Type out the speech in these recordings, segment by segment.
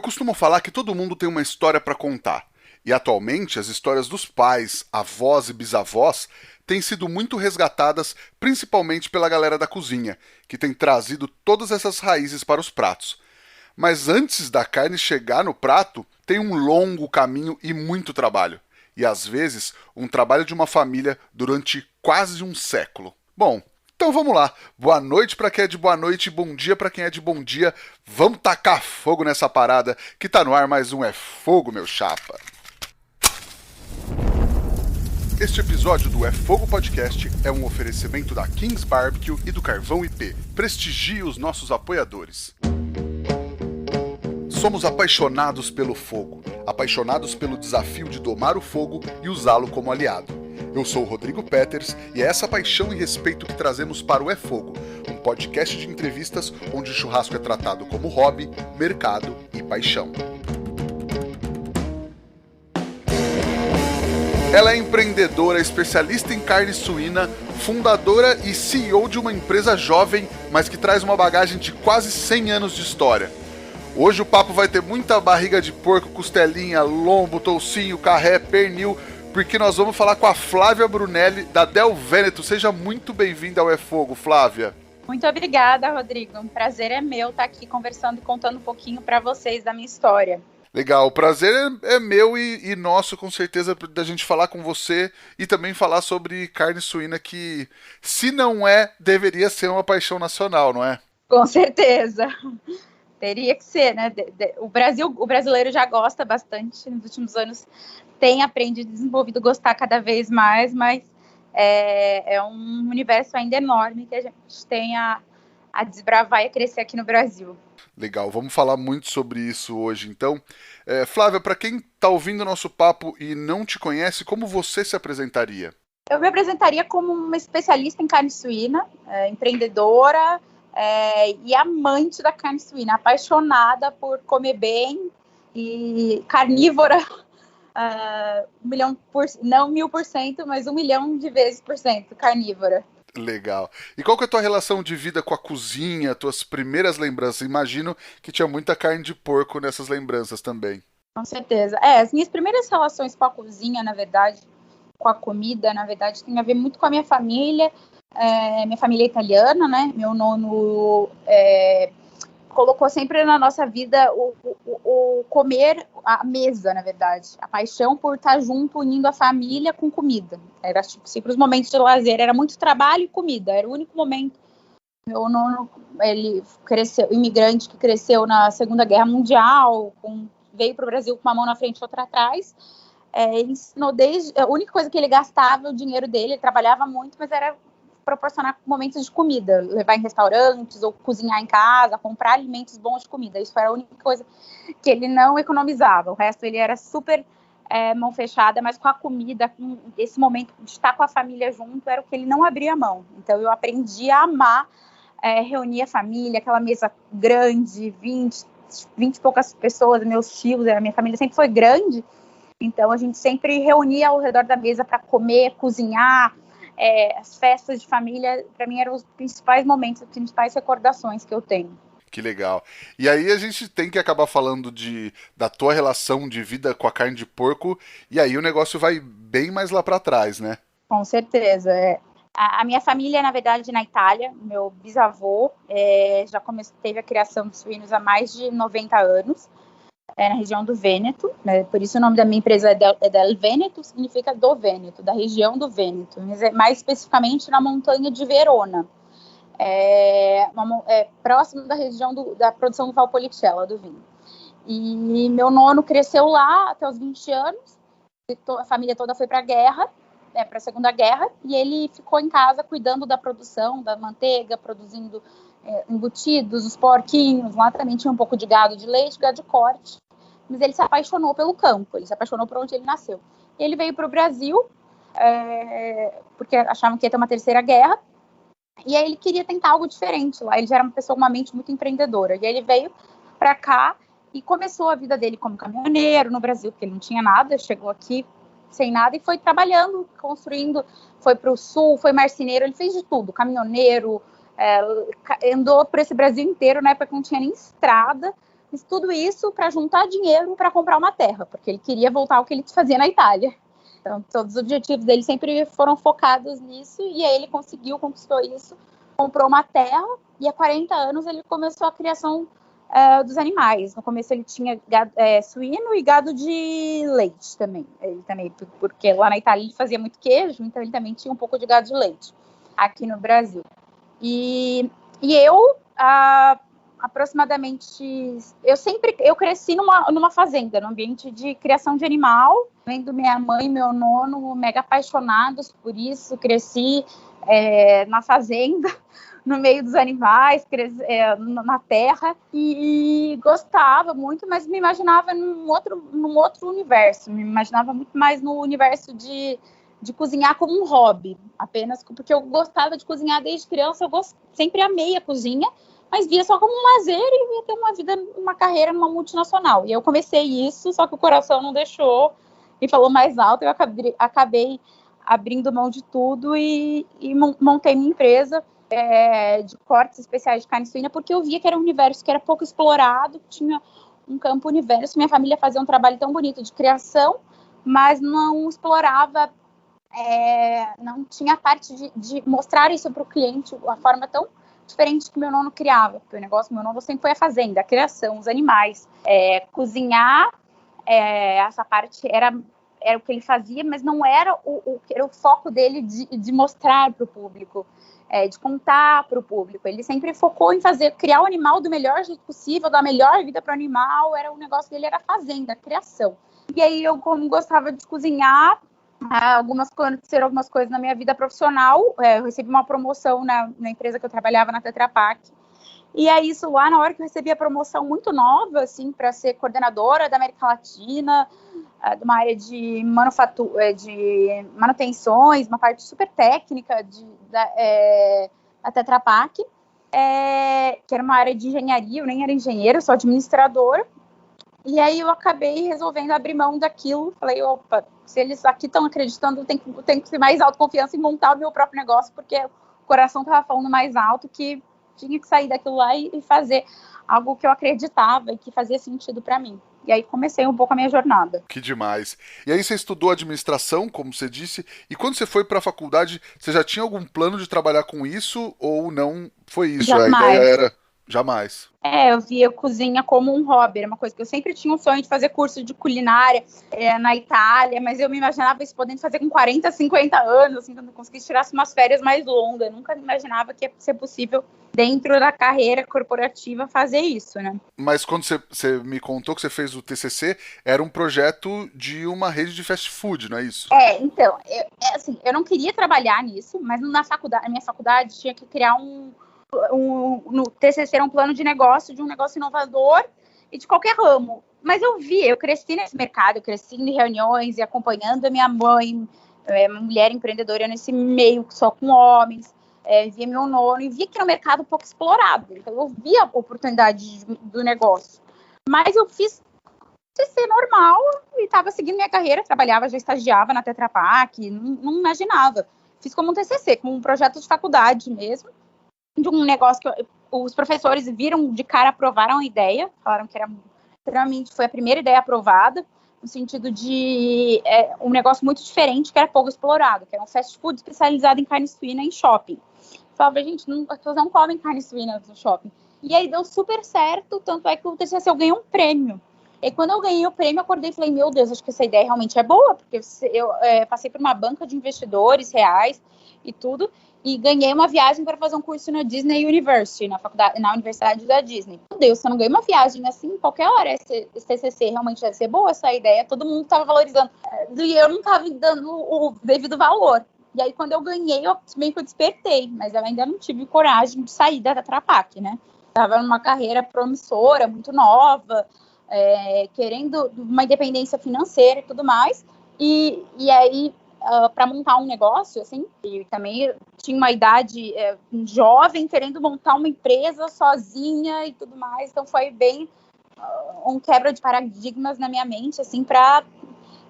costumo falar que todo mundo tem uma história para contar. E atualmente as histórias dos pais, avós e bisavós têm sido muito resgatadas, principalmente pela galera da cozinha, que tem trazido todas essas raízes para os pratos. Mas antes da carne chegar no prato, tem um longo caminho e muito trabalho. E às vezes, um trabalho de uma família durante quase um século. Bom, então vamos lá. Boa noite para quem é de boa noite e bom dia para quem é de bom dia. Vamos tacar fogo nessa parada que tá no ar mais um É Fogo, meu chapa. Este episódio do É Fogo Podcast é um oferecimento da Kings Barbecue e do Carvão IP. Prestigie os nossos apoiadores. Somos apaixonados pelo fogo, apaixonados pelo desafio de domar o fogo e usá-lo como aliado. Eu sou o Rodrigo Peters e é essa paixão e respeito que trazemos para o É Fogo, um podcast de entrevistas onde o churrasco é tratado como hobby, mercado e paixão. Ela é empreendedora, especialista em carne suína, fundadora e CEO de uma empresa jovem, mas que traz uma bagagem de quase 100 anos de história. Hoje o papo vai ter muita barriga de porco, costelinha, lombo, toucinho, carré, pernil, porque nós vamos falar com a Flávia Brunelli, da Del Veneto. Seja muito bem-vinda ao É Fogo, Flávia. Muito obrigada, Rodrigo. Um prazer é meu estar aqui conversando e contando um pouquinho para vocês da minha história. Legal, o prazer é meu e nosso, com certeza, da gente falar com você e também falar sobre carne suína que, se não é, deveria ser uma paixão nacional, não é? Com certeza. Teria que ser, né? O brasileiro já gosta bastante, nos últimos anos tem aprendido e desenvolvido gostar cada vez mais, mas é um universo ainda enorme que a gente tem a desbravar e a crescer aqui no Brasil. Legal, vamos falar muito sobre isso hoje, então. Flávia, para quem está ouvindo o nosso papo e não te conhece, como você se apresentaria? Eu me apresentaria como uma especialista em carne suína, empreendedora, e amante da carne suína, apaixonada por comer bem e carnívora, 1 milhão não 1000%, mas 1 milhão de vezes por cento carnívora. Legal. E qual que é a tua relação de vida com a cozinha, tuas primeiras lembranças? Imagino que tinha muita carne de porco nessas lembranças também. Com certeza. As minhas primeiras relações com a cozinha, na verdade, com a comida, na verdade, tem a ver muito com a minha família. Minha família é italiana, né? Meu nono colocou sempre na nossa vida o comer à mesa, na verdade. A paixão por estar junto, unindo a família com comida. Era tipo, sempre os momentos de lazer, era muito trabalho e comida. Era o único momento. Meu nono, ele cresceu, imigrante que cresceu na Segunda Guerra Mundial, veio para o Brasil com uma mão na frente e outra atrás. Ensinou a única coisa que ele gastava, o dinheiro dele, ele trabalhava muito, mas era proporcionar momentos de comida, levar em restaurantes ou cozinhar em casa, comprar alimentos bons de comida. Isso era a única coisa que ele não economizava. O resto ele era super mão fechada, mas com a comida, com esse momento de estar com a família junto, era o que ele não abria mão. Então eu aprendi a amar reunir a família, aquela mesa grande, 20 e poucas pessoas, meus tios, a minha família sempre foi grande, então a gente sempre reunia ao redor da mesa para comer, cozinhar. As festas de família, para mim, eram os principais momentos, as principais recordações que eu tenho. Que legal. E aí a gente tem que acabar falando da tua relação de vida com a carne de porco, e aí o negócio vai bem mais lá para trás, né? Com certeza. A minha família, na verdade, na Itália, meu bisavô já teve a criação de suínos há mais de 90 anos, na região do Vêneto, né? Por isso o nome da minha empresa é Del Veneto, significa do Vêneto, da região do Vêneto, mais especificamente na montanha de Verona, próximo da região da produção do Valpolicella, do vinho. E meu nono cresceu lá até os 20 anos, a família toda foi para a guerra, para a Segunda Guerra, e ele ficou em casa cuidando da produção, da manteiga, produzindo embutidos, os porquinhos, lá também tinha um pouco de gado de leite, gado de corte, mas ele se apaixonou pelo campo, ele se apaixonou por onde ele nasceu. E ele veio para o Brasil, porque achavam que ia ter uma terceira guerra, e aí ele queria tentar algo diferente lá, ele já era uma pessoa com uma mente muito empreendedora, e aí ele veio para cá e começou a vida dele como caminhoneiro no Brasil, porque ele não tinha nada, chegou aqui sem nada e foi trabalhando, construindo, foi para o sul, foi marceneiro, ele fez de tudo, caminhoneiro, andou por esse Brasil inteiro, na época que não tinha nem estrada, fiz tudo isso para juntar dinheiro para comprar uma terra, porque ele queria voltar ao que ele fazia na Itália. Então, todos os objetivos dele sempre foram focados nisso, e aí ele conquistou isso, comprou uma terra, e há 40 anos ele começou a criação dos animais. No começo ele tinha gado, suíno e gado de leite também. Ele também, porque lá na Itália ele fazia muito queijo, então ele também tinha um pouco de gado de leite aqui no Brasil. E eu, aproximadamente, eu cresci numa fazenda, num ambiente de criação de animal, vendo minha mãe e meu nono mega apaixonados por isso, cresci na fazenda, no meio dos animais, na terra, e gostava muito, mas me imaginava num outro universo, me imaginava muito mais no universo de cozinhar como um hobby, apenas porque eu gostava de cozinhar desde criança, sempre amei a cozinha, mas via só como um lazer e ia ter uma carreira numa multinacional. E eu comecei isso, só que o coração não deixou e falou mais alto, eu acabei abrindo mão de tudo e montei minha empresa de cortes especiais de carne suína, porque eu via que era um universo que era pouco explorado, tinha um campo universo, minha família fazia um trabalho tão bonito de criação, mas não explorava, não tinha a parte de mostrar isso para o cliente, a forma tão diferente que meu nono criava, porque meu nono sempre foi a fazenda, a criação, os animais, cozinhar, essa parte era o que ele fazia, mas não era era o foco dele de mostrar para o público, de contar para o público. Ele sempre focou em criar o animal do melhor jeito possível, dar a melhor vida para o animal, o negócio dele era a fazenda, a criação. E aí eu, como gostava de cozinhar, aconteceram algumas coisas na minha vida profissional, eu recebi uma promoção na empresa que eu trabalhava, na Tetra Pak, e é isso, lá na hora que eu recebi a promoção muito nova, assim, para ser coordenadora da América Latina, de uma área de manutenções, uma parte super técnica da Tetra Pak, que era uma área de engenharia, eu nem era engenheira, eu sou administradora. E aí eu acabei resolvendo abrir mão daquilo. Falei, opa, se eles aqui estão acreditando, eu tenho que ter mais autoconfiança em montar o meu próprio negócio, porque o coração estava falando mais alto que tinha que sair daquilo lá e fazer algo que eu acreditava e que fazia sentido para mim. E aí comecei um pouco a minha jornada. Que demais. E aí você estudou administração, como você disse, e quando você foi para a faculdade, você já tinha algum plano de trabalhar com isso ou não foi isso? Jamais. A ideia era jamais. Eu via cozinha como um hobby, era uma coisa que eu sempre tinha um sonho de fazer curso de culinária na Itália, mas eu me imaginava isso podendo fazer com 40, 50 anos, assim, quando eu conseguisse tirar umas férias mais longas. Eu nunca imaginava que ia ser possível, dentro da carreira corporativa, fazer isso, né? Mas quando você me contou que você fez o TCC, era um projeto de uma rede de fast food, não é isso? Então, eu não queria trabalhar nisso, mas na minha faculdade tinha que criar no TCC era um plano de negócio, de um negócio inovador e de qualquer ramo. Mas eu cresci nesse mercado, eu cresci em reuniões e acompanhando a minha mãe, mulher empreendedora nesse meio só com homens, via meu nono e via que era um mercado pouco explorado. Então eu via a oportunidade do negócio. Mas eu fiz TCC normal e estava seguindo minha carreira, trabalhava, já estagiava na Tetra Pak, não imaginava. Fiz como um TCC, como um projeto de faculdade mesmo, de um negócio que os professores viram de cara, aprovaram a ideia, falaram que foi a primeira ideia aprovada, no sentido de um negócio muito diferente, que era pouco explorado, que era um fast food especializado em carne suína em shopping. Falava, gente, as pessoas não comem carne suína no shopping. E aí deu super certo, tanto é que o TCC eu ganhei um prêmio. E quando eu ganhei o prêmio, eu acordei e falei, meu Deus, acho que essa ideia realmente é boa, porque eu passei por uma banca de investidores reais e tudo, e ganhei uma viagem para fazer um curso na Disney University, na Universidade da Disney. Meu Deus, se eu não ganhei uma viagem assim, qualquer hora, esse TCC realmente deve ser boa essa ideia, todo mundo estava valorizando, e eu não estava dando o devido valor. E aí, quando eu ganhei, eu meio que eu despertei, mas eu ainda não tive coragem de sair da Tetra Pak, né? Estava numa carreira promissora, muito nova, querendo uma independência financeira e tudo mais, e aí para montar um negócio, assim, e também tinha uma idade jovem, querendo montar uma empresa sozinha e tudo mais, então foi bem um quebra de paradigmas na minha mente, assim, para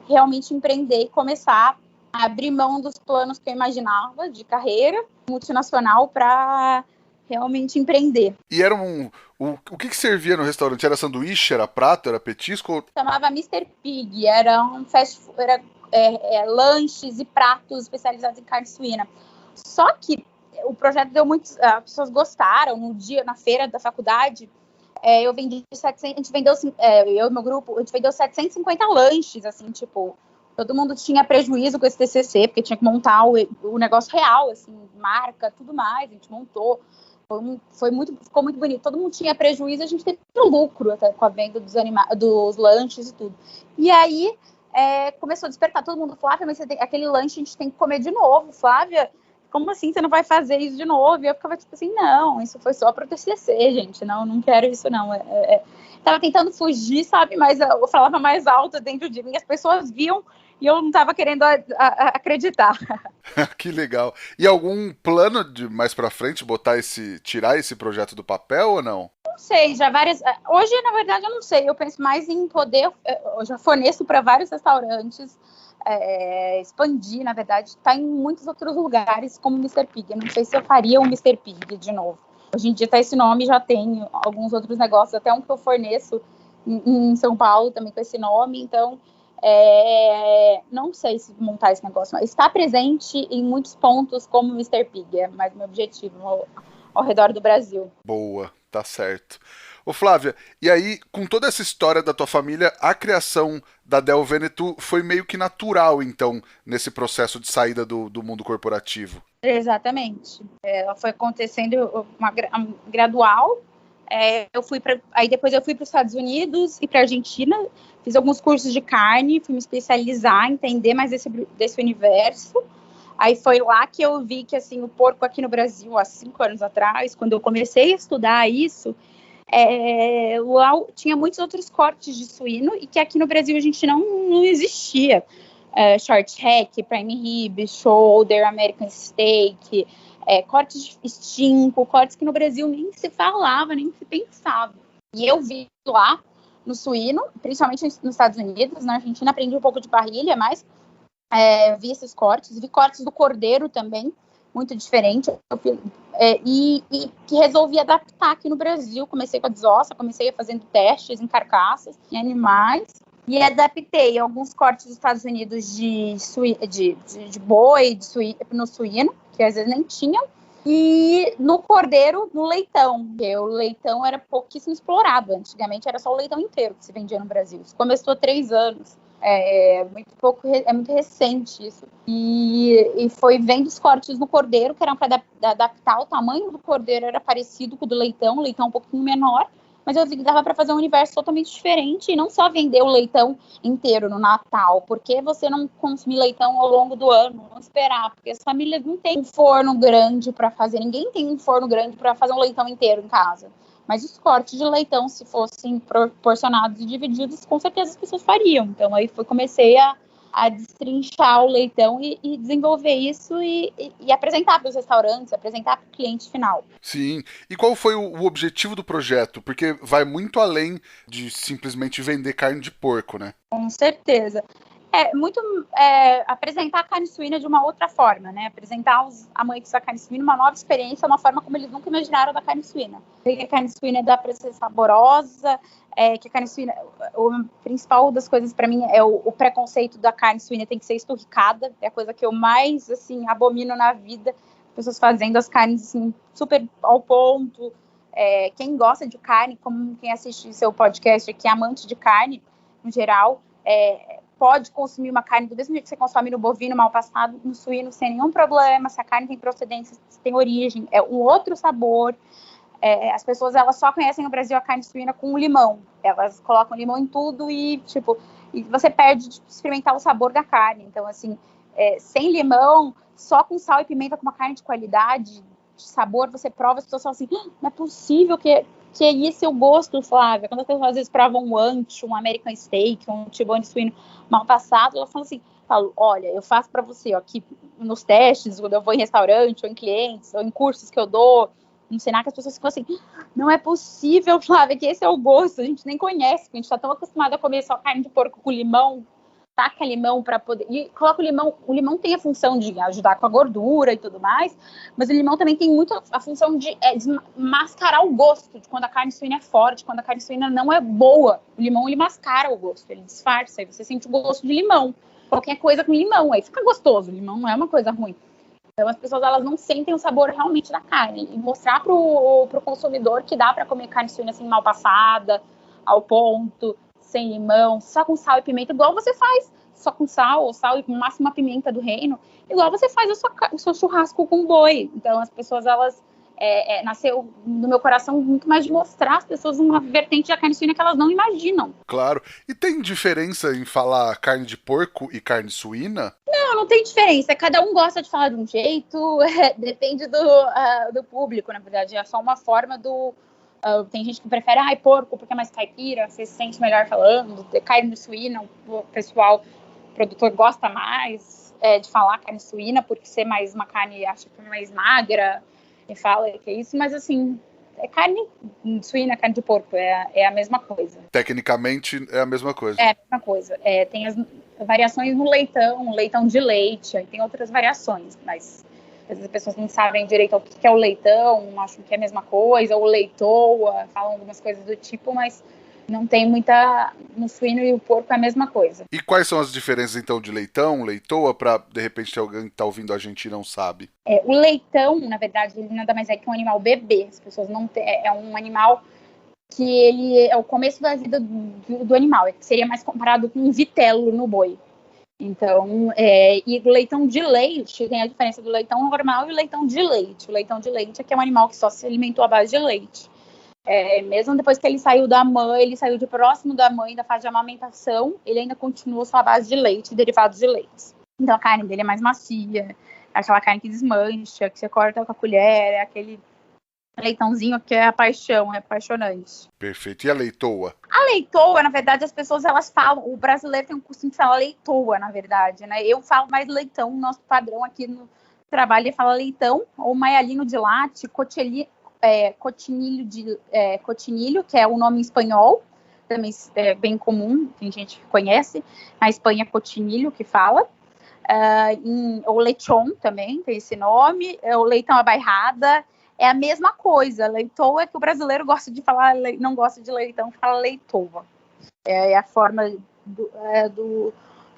realmente empreender e começar a abrir mão dos planos que eu imaginava de carreira multinacional para realmente empreender. E era o que servia no restaurante? Era sanduíche, era prato, era petisco? Chamava Mr. Pig, era um lanches e pratos especializados em carne suína. Só que o projeto deu muito, as pessoas gostaram. No dia, na feira da faculdade, eu vendi 700, a gente vendeu, eu e meu grupo, a gente vendeu 750 lanches, assim, tipo, todo mundo tinha prejuízo com esse TCC, porque tinha que montar o negócio real, assim, marca, tudo mais, a gente montou. Ficou muito bonito. Todo mundo tinha prejuízo, a gente teve lucro até com a venda dos lanches e tudo. E aí começou a despertar todo mundo. Flávia, mas aquele lanche a gente tem que comer de novo. Flávia, como assim você não vai fazer isso de novo? E eu ficava tipo assim, não, isso foi só para o TCC, gente. Não quero isso, não. Tava tentando fugir, sabe? Mas eu falava mais alto dentro de mim. As pessoas viam e eu não estava querendo acreditar. Que legal. E algum plano de mais pra frente tirar esse projeto do papel ou não? Não sei, já várias. Hoje, na verdade, eu não sei. Eu penso mais em poder. Eu já forneço para vários restaurantes, expandir, na verdade, está em muitos outros lugares, como o Mr. Pig. Eu não sei se eu faria um Mr. Pig de novo. Hoje em dia tá esse nome, já tem alguns outros negócios, até um que eu forneço em São Paulo também com esse nome. Então, não sei se montar esse negócio, mas está presente em muitos pontos como o Mr. Pig, é mais meu objetivo ao redor do Brasil. Boa, tá certo. Ô Flávia, e aí, com toda essa história da tua família, a criação da Del Veneto foi meio que natural, então, nesse processo de saída do mundo corporativo? Exatamente. Ela foi acontecendo gradual. Aí depois eu fui para os Estados Unidos e para a Argentina, fiz alguns cursos de carne, fui me especializar, entender mais desse universo. Aí foi lá que eu vi que assim, o porco aqui no Brasil, há 5 anos atrás, quando eu comecei a estudar isso, lá tinha muitos outros cortes de suíno e que aqui no Brasil a gente não existia. Short hack, prime rib, shoulder, American steak, cortes de estinco, cortes que no Brasil nem se falava, nem se pensava. E eu vi lá no suíno, principalmente nos Estados Unidos, na Argentina aprendi um pouco de parrilha, mas vi esses cortes, vi cortes do cordeiro também, muito diferente, e que resolvi adaptar aqui no Brasil. Comecei com a desossa, comecei fazendo testes em carcaças, em animais, e adaptei alguns cortes dos Estados Unidos de boi, no suíno, que às vezes nem tinham, e no cordeiro, no leitão, porque o leitão era pouquíssimo explorado. Antigamente era só o leitão inteiro que se vendia no Brasil. Isso começou há 3 anos. É muito recente isso. E foi vendo os cortes no cordeiro, que eram para adaptar o tamanho do cordeiro, era parecido com o do leitão, o leitão um pouquinho menor, mas eu vi que dava para fazer um universo totalmente diferente e não só vender o leitão inteiro no Natal. Por que você não consumir leitão ao longo do ano? Não esperar, porque as famílias não têm um forno grande para fazer, ninguém tem um forno grande para fazer um leitão inteiro em casa. Mas os cortes de leitão, se fossem proporcionados e divididos, com certeza as pessoas fariam. Então aí comecei a destrinchar o leitão e desenvolver isso e apresentar para os restaurantes, apresentar para o cliente final. Sim. E qual foi o objetivo do projeto? Porque vai muito além de simplesmente vender carne de porco, né? Com certeza. Apresentar a carne suína de uma outra forma, né? Apresentar aos amantes da carne suína uma nova experiência, uma forma como eles nunca imaginaram da carne suína. Que a carne suína dá para ser saborosa, que a carne suína, o principal das coisas para mim é o preconceito da carne suína tem que ser esturricada, é a coisa que eu mais assim abomino na vida, pessoas fazendo as carnes assim super ao ponto. Quem gosta de carne, como quem assiste seu podcast aqui, amante de carne no geral, pode consumir uma carne do mesmo jeito que você consome no bovino mal passado, no suíno sem nenhum problema. Se a carne tem procedência, se tem origem, é um outro sabor. As pessoas elas só conhecem no Brasil a carne suína com limão. Elas colocam limão em tudo e você perde de experimentar o sabor da carne. Então, assim, sem limão, só com sal e pimenta, com uma carne de qualidade, de sabor, você prova, as pessoas falam assim, não é possível que é esse o gosto, Flávia. Quando as pessoas às vezes provam um ancho, um American steak, um tibone suíno mal passado, elas falam assim, olha, eu faço para você, ó, aqui nos testes, quando eu vou em restaurante, ou em clientes, ou em cursos que eu dou, no Senac, as pessoas ficam assim, não é possível, Flávia, que esse é o gosto, a gente nem conhece, porque a gente está tão acostumado a comer só carne de porco com limão, taca limão para poder... E coloca o limão tem a função de ajudar com a gordura e tudo mais, mas o limão também tem muito a função de mascarar o gosto, de quando a carne suína é forte, quando a carne suína não é boa. O limão, ele mascara o gosto, ele disfarça, aí você sente o gosto de limão. Qualquer coisa com limão, aí fica gostoso. O limão não é uma coisa ruim. Então, as pessoas, elas não sentem o sabor realmente da carne. E mostrar pro consumidor que dá para comer carne suína assim, mal passada, ao ponto, sem limão, só com sal e pimenta, igual você faz, só com sal e no máximo uma pimenta do reino, igual você faz o seu churrasco com boi. Então, as pessoas, elas... nasceu no meu coração muito mais de mostrar às pessoas uma vertente da carne suína que elas não imaginam. Claro. E tem diferença em falar carne de porco e carne suína? Não tem diferença. Cada um gosta de falar de um jeito, depende do público, na verdade. É só uma forma tem gente que prefere porco porque é mais caipira, você se sente melhor falando. Carne suína, o pessoal, o produtor gosta mais de falar carne suína porque ser mais uma carne, acho que mais magra, e fala que é isso, mas assim, carne suína, carne de porco, é a mesma coisa. Tecnicamente é a mesma coisa. É a mesma coisa. Tem as variações no leitão de leite, aí tem outras variações, mas às vezes as pessoas não sabem direito o que é o leitão, acham que é a mesma coisa, ou leitoa, falam algumas coisas do tipo, mas não tem muita... No suíno e o porco é a mesma coisa. E quais são as diferenças, então, de leitão, leitoa, para, de repente, alguém que tá ouvindo a gente e não sabe? O leitão, na verdade, ele nada mais é que um animal bebê. As pessoas não têm... É um animal que ele é o começo da vida do animal. Seria mais comparado com um vitelo no boi. Então, e o leitão de leite, tem a diferença do leitão normal e o leitão de leite. O leitão de leite é que é um animal que só se alimentou à base de leite. Mesmo depois que ele saiu da mãe, ele saiu de próximo da mãe, da fase de amamentação, ele ainda continua só à base de leite e derivados de leite. Então a carne dele é mais macia, é aquela carne que desmancha, que você corta com a colher, é aquele leitãozinho que é a paixão, é apaixonante. Perfeito. E a leitoa? A leitoa, na verdade, as pessoas, elas falam, o brasileiro tem um costume de falar leitoa, na verdade, né? Eu falo mais leitão, o nosso padrão aqui no trabalho, ele fala leitão, ou maialino de latte, cotinilho, que é o nome em espanhol, também é bem comum, tem gente que conhece, na Espanha é cotinilho que fala, o lechon também tem esse nome, o leitão à bairrada, é a mesma coisa, leitoa é que o brasileiro gosta de falar, não gosta de leitão, fala leitoa, é a forma do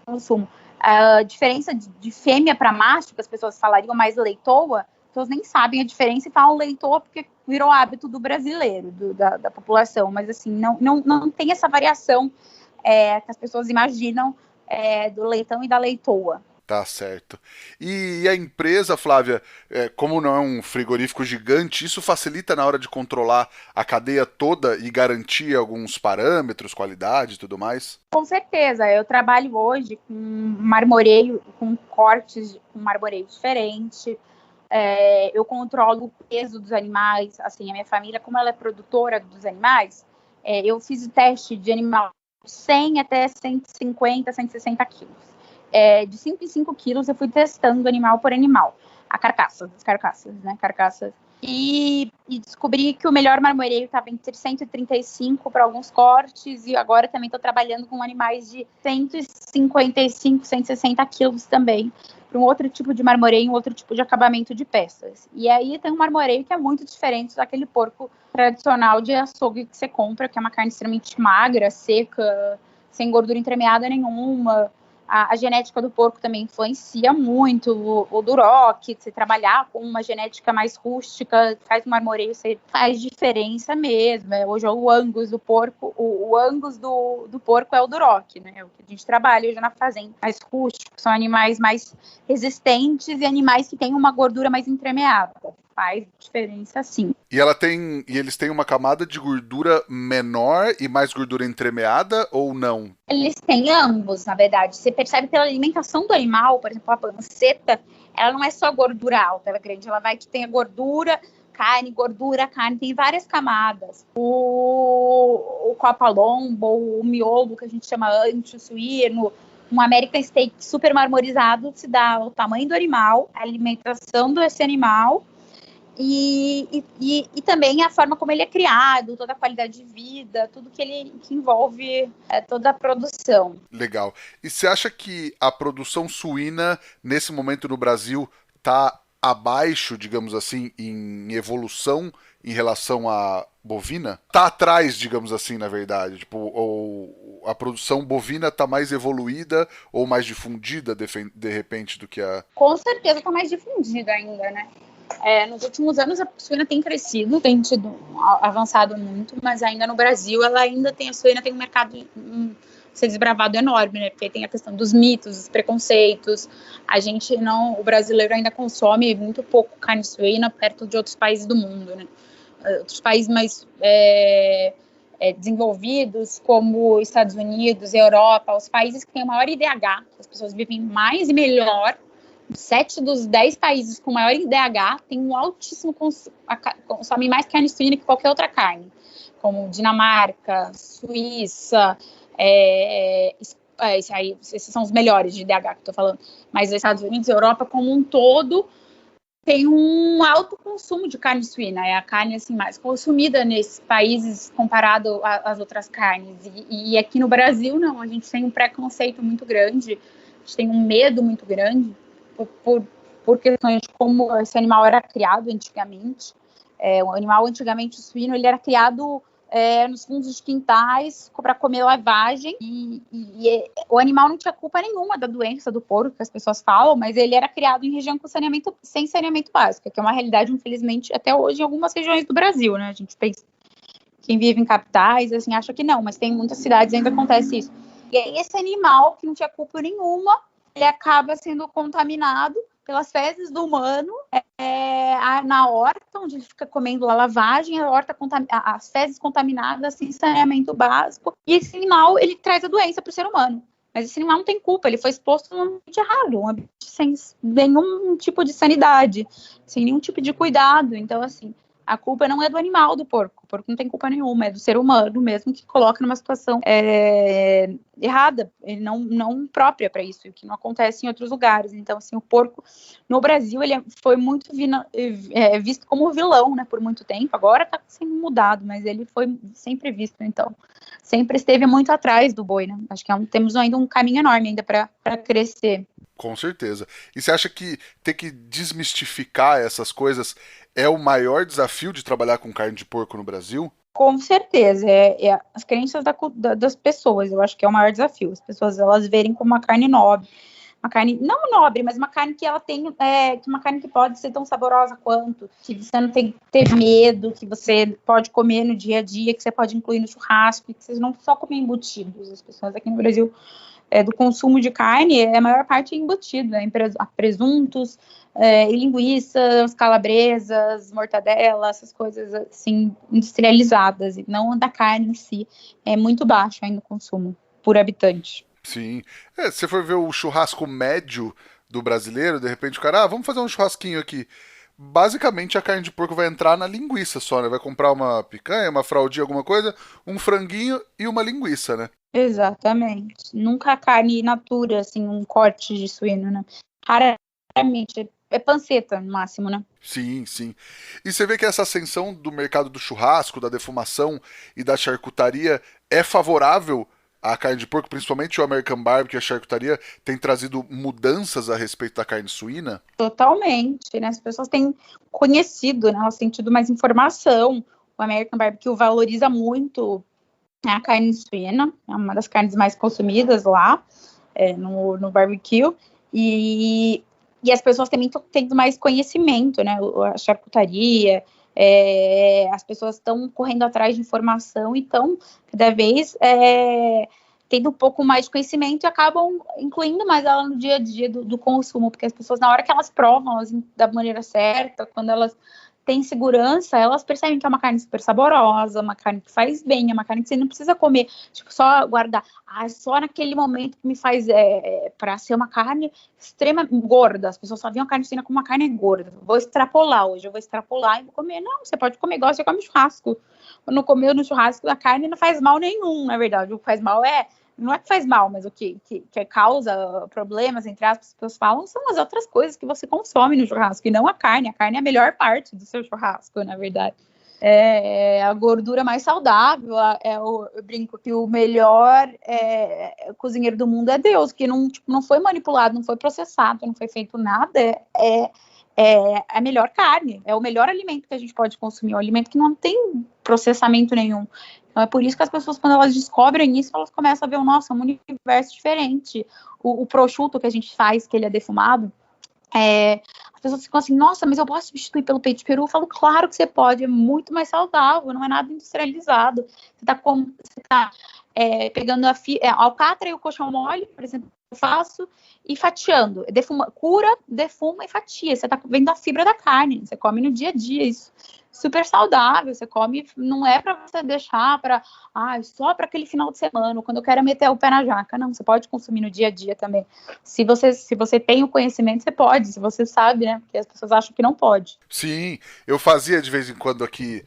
consumo. A diferença de fêmea para macho, que as pessoas falariam mais leitoa, as pessoas nem sabem a diferença e falam leitoa porque virou hábito do brasileiro, da população, mas assim, não tem essa variação que as pessoas imaginam do leitão e da leitoa. Tá certo. E a empresa, Flávia, como não é um frigorífico gigante, isso facilita na hora de controlar a cadeia toda e garantir alguns parâmetros, qualidade e tudo mais? Com certeza. Eu trabalho hoje com marmoreio, com cortes, com marmoreio diferente. Eu controlo o peso dos animais. Assim, a minha família, como ela é produtora dos animais, eu fiz o teste de animal 100 até 150, 160 quilos. De 5 em 5 quilos eu fui testando animal por animal, as carcaças, né, e descobri que o melhor marmoreio estava entre 135 para alguns cortes, e agora também estou trabalhando com animais de 155, 160 quilos também, para um outro tipo de marmoreio, um outro tipo de acabamento de peças. E aí tem um marmoreio que é muito diferente daquele porco tradicional de açougue que você compra, que é uma carne extremamente magra, seca, sem gordura entremeada nenhuma. A genética do porco também influencia muito, o duroc, você trabalhar com uma genética mais rústica, faz um marmoreio, você faz diferença mesmo. Hoje o Angus do porco, o Angus do porco é o duroc, né? É o que a gente trabalha hoje na fazenda. Mais rústicos, são animais mais resistentes e animais que têm uma gordura mais entremeada. Faz diferença sim. E eles têm uma camada de gordura menor e mais gordura entremeada ou não? Eles têm ambos, na verdade. Você percebe pela alimentação do animal, por exemplo, a panceta, ela não é só gordura alta, ela é grande, ela vai que tem a gordura, carne, tem várias camadas. O copa-lombo, o miolo, que a gente chama ancho suíno, um American Steak super marmorizado, se dá o tamanho do animal, a alimentação desse animal e também a forma como ele é criado, toda a qualidade de vida, tudo que envolve toda a produção. Legal. E você acha que a produção suína, nesse momento no Brasil, está abaixo, digamos assim, em evolução em relação à bovina? Está atrás, digamos assim, na verdade. Tipo, ou a produção bovina está mais evoluída ou mais difundida, de repente, do que a... Com certeza está mais difundida ainda, né? Nos últimos anos a suína tem crescido, tem avançado muito, mas ainda no Brasil a suína tem um mercado ser desbravado enorme, né? Porque tem a questão dos mitos, dos preconceitos. O brasileiro ainda consome muito pouco carne suína perto de outros países do mundo, né? Outros países mais desenvolvidos, como Estados Unidos, Europa, os países que têm o maior IDH, as pessoas vivem mais e melhor. 7 dos 10 países com maior IDH têm um altíssimo consomem mais carne suína que qualquer outra carne, como Dinamarca, Suíça, esses são os melhores de IDH que eu estou falando, mas os Estados Unidos e Europa como um todo tem um alto consumo de carne suína, é a carne assim, mais consumida nesses países comparado às outras carnes, e aqui no Brasil não, a gente tem um preconceito muito grande, a gente tem um medo muito grande, por questões de como esse animal era criado antigamente. O animal antigamente, o suíno, ele era criado nos fundos de quintais para comer lavagem e o animal não tinha culpa nenhuma da doença do porco, que as pessoas falam, mas ele era criado em região sem saneamento básico, que é uma realidade, infelizmente, até hoje em algumas regiões do Brasil, né? A gente pensa, quem vive em capitais, assim, acha que não, mas tem muitas cidades ainda acontece isso. E aí esse animal, que não tinha culpa nenhuma, ele acaba sendo contaminado pelas fezes do humano na horta, onde ele fica comendo a lavagem, as fezes contaminadas, sem saneamento básico, e esse animal, ele traz a doença para o ser humano. Mas esse animal não tem culpa, ele foi exposto num ambiente errado, um ambiente sem nenhum tipo de sanidade, sem nenhum tipo de cuidado. Então, assim, a culpa não é do animal, do porco. O porco não tem culpa nenhuma, é do ser humano mesmo que coloca numa situação errada, não própria para isso, que não acontece em outros lugares. Então, assim, o porco no Brasil ele foi muito visto como vilão, né, por muito tempo. Agora está sendo mudado, mas ele foi sempre visto, então sempre esteve muito atrás do boi, né? Acho que temos ainda um caminho enorme ainda para crescer. Com certeza. E você acha que ter que desmistificar essas coisas é o maior desafio de trabalhar com carne de porco no Brasil? Com certeza. As crenças das pessoas, eu acho que é o maior desafio. As pessoas, elas verem como uma carne nobre. Uma carne, não nobre, mas uma carne que ela tem, uma carne que pode ser tão saborosa quanto, que você não tem que ter medo, que você pode comer no dia a dia, que você pode incluir no churrasco, que vocês não só comem embutidos. As pessoas aqui no Brasil, do consumo de carne, a maior parte é embutido, presuntos, linguiças, calabresas, mortadela, essas coisas assim, industrializadas, e não da carne em si. É muito baixo ainda o consumo por habitante. Sim. Se você for ver o churrasco médio do brasileiro, de repente o cara, vamos fazer um churrasquinho aqui. Basicamente a carne de porco vai entrar na linguiça só, né? Vai comprar uma picanha, uma fraldinha, alguma coisa, um franguinho e uma linguiça, né? Exatamente. Nunca a carne in natura, assim, um corte de suíno, né? Raramente. É panceta, no máximo, né? Sim, sim. E você vê que essa ascensão do mercado do churrasco, da defumação e da charcutaria é favorável à carne de porco, principalmente o American Barbecue e a charcutaria tem trazido mudanças a respeito da carne suína? Totalmente, né? As pessoas têm conhecido, né? Elas têm tido mais informação. O American Barbecue valoriza muito a carne suína, é uma das carnes mais consumidas lá no barbecue. E as pessoas também estão tendo mais conhecimento, né? A charcutaria, as pessoas estão correndo atrás de informação e estão cada vez tendo um pouco mais de conhecimento e acabam incluindo mais ela no dia a dia do consumo, porque as pessoas, na hora que elas provam elas, da maneira certa, quando elas têm segurança, elas percebem que é uma carne super saborosa, uma carne que faz bem, é uma carne que você não precisa comer, tipo, só guardar, só naquele momento que me faz, para ser uma carne extrema gorda, as pessoas só veem a carne suína como uma carne gorda, vou extrapolar hoje, eu vou extrapolar e vou comer, não, você pode comer igual você come churrasco, não comeu no churrasco da carne não faz mal nenhum, na verdade, o que faz mal é não é que faz mal, mas o que causa problemas, entre aspas, as pessoas falam, são as outras coisas que você consome no churrasco, e não a carne. A carne é a melhor parte do seu churrasco, na verdade. É a gordura mais saudável. Eu brinco que o melhor cozinheiro do mundo é Deus, que não foi manipulado, não foi processado, não foi feito nada. É a melhor carne, é o melhor alimento que a gente pode consumir, um alimento que não tem processamento nenhum. Então é por isso que as pessoas, quando elas descobrem isso, elas começam a ver, nossa, um universo diferente. O prosciutto que a gente faz, que ele é defumado, as pessoas ficam assim, nossa, mas eu posso substituir pelo peito de peru? Eu falo, claro que você pode, é muito mais saudável, não é nada industrializado. Você tá pegando a alcatra e o coxão mole, por exemplo, eu faço, e fatiando. Cura, defuma e fatia. Você tá vendo a fibra da carne, você come no dia a dia isso. Super saudável, você come, não é para você deixar só para aquele final de semana, quando eu quero meter o pé na jaca. Não, você pode consumir no dia a dia também. Se você tem o conhecimento, você pode, se você sabe, né? Porque as pessoas acham que não pode. Sim, eu fazia de vez em quando aqui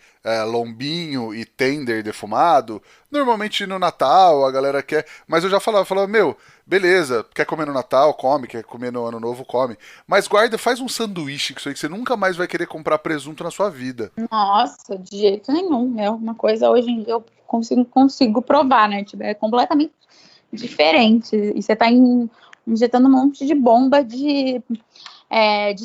lombinho e tender defumado. Normalmente no Natal a galera quer, mas eu já falava, meu, beleza, quer comer no Natal, come, quer comer no Ano Novo, come. Mas guarda, faz um sanduíche com isso aí que você nunca mais vai querer comprar presunto na sua vida. Nossa, de jeito nenhum. É uma coisa hoje em dia eu consigo provar, né? Tipo, é completamente diferente. E você tá injetando um monte de bomba de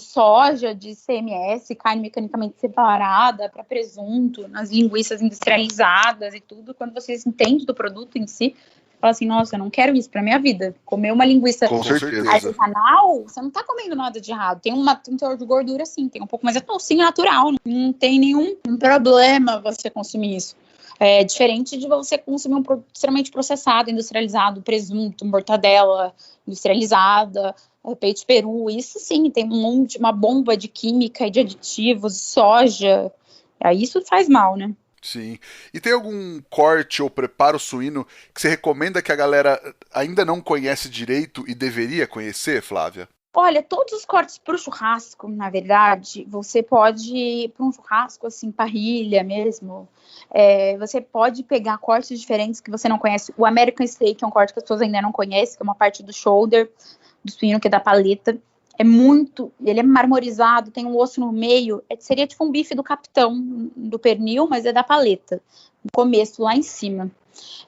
soja, de CMS, carne mecanicamente separada para presunto, nas linguiças industrializadas e tudo. Quando você entende do produto em si, você fala assim, nossa, eu não quero isso para minha vida. Comer uma linguiça Com certeza. artesanal, você não tá comendo nada de errado. Tem um teor de gordura, sim, tem um pouco, mas é tocinho natural. Não tem nenhum problema você consumir isso. É diferente de você consumir um produto extremamente processado, industrializado, presunto, mortadela industrializada, peito de peru, isso sim, tem uma bomba de química e de aditivos, soja, aí isso faz mal, né? Sim. E tem algum corte ou preparo suíno que você recomenda que a galera ainda não conhece direito e deveria conhecer, Flávia? Olha, todos os cortes para o churrasco, na verdade, você pode, para um churrasco assim, parrilha mesmo, você pode pegar cortes diferentes que você não conhece. O American Steak é um corte que as pessoas ainda não conhecem, que é uma parte do shoulder, do suíno, que é da paleta. Ele é marmorizado, tem um osso no meio, seria tipo um bife do capitão, do pernil, mas é da paleta, no começo, lá em cima.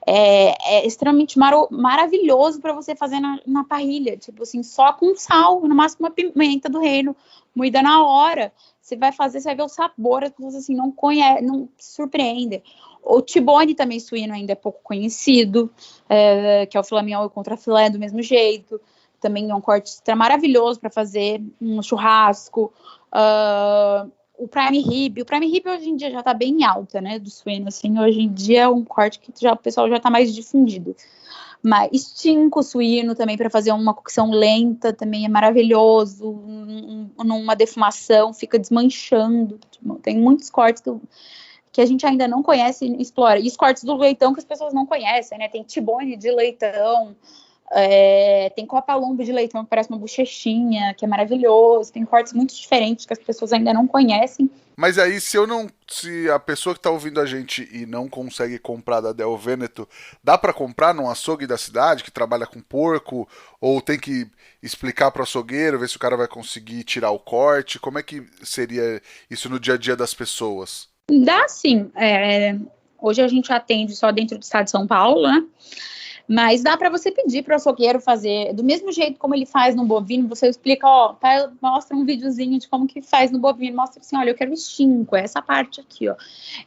É extremamente maravilhoso para você fazer na parrilha, tipo assim, só com sal, no máximo uma pimenta do reino, moída na hora. Você vai ver o sabor, as pessoas assim, não conhecem, não se surpreendem. O T-bone também suíno ainda é pouco conhecido, que é o filé mignon e o contrafilé do mesmo jeito. Também é um corte maravilhoso para fazer um churrasco. O prime rib hoje em dia já está bem alta, né, do suíno, assim, hoje em dia é um corte que o pessoal já está mais difundido. Mas estinco suíno também para fazer uma cocção lenta também é maravilhoso, numa defumação, fica desmanchando. Tem muitos cortes que a gente ainda não conhece e explora. E os cortes do leitão que as pessoas não conhecem, né? Tem tibone de leitão, tem copa-lombo de leitão que parece uma bochechinha, que é maravilhoso. Tem cortes muito diferentes que as pessoas ainda não conhecem. Mas aí, se a pessoa que tá ouvindo a gente e não consegue comprar da Del Veneto, dá para comprar num açougue da cidade que trabalha com porco? Ou tem que explicar pro açougueiro, ver se o cara vai conseguir tirar o corte? Como é que seria isso no dia a dia das pessoas? Dá sim. Hoje a gente atende só dentro do estado de São Paulo, né? Mas dá para você pedir para o açougueiro fazer do mesmo jeito como ele faz no bovino. Você explica, mostra um videozinho de como que faz no bovino, mostra assim, olha, eu quero estinco, essa parte aqui, ó.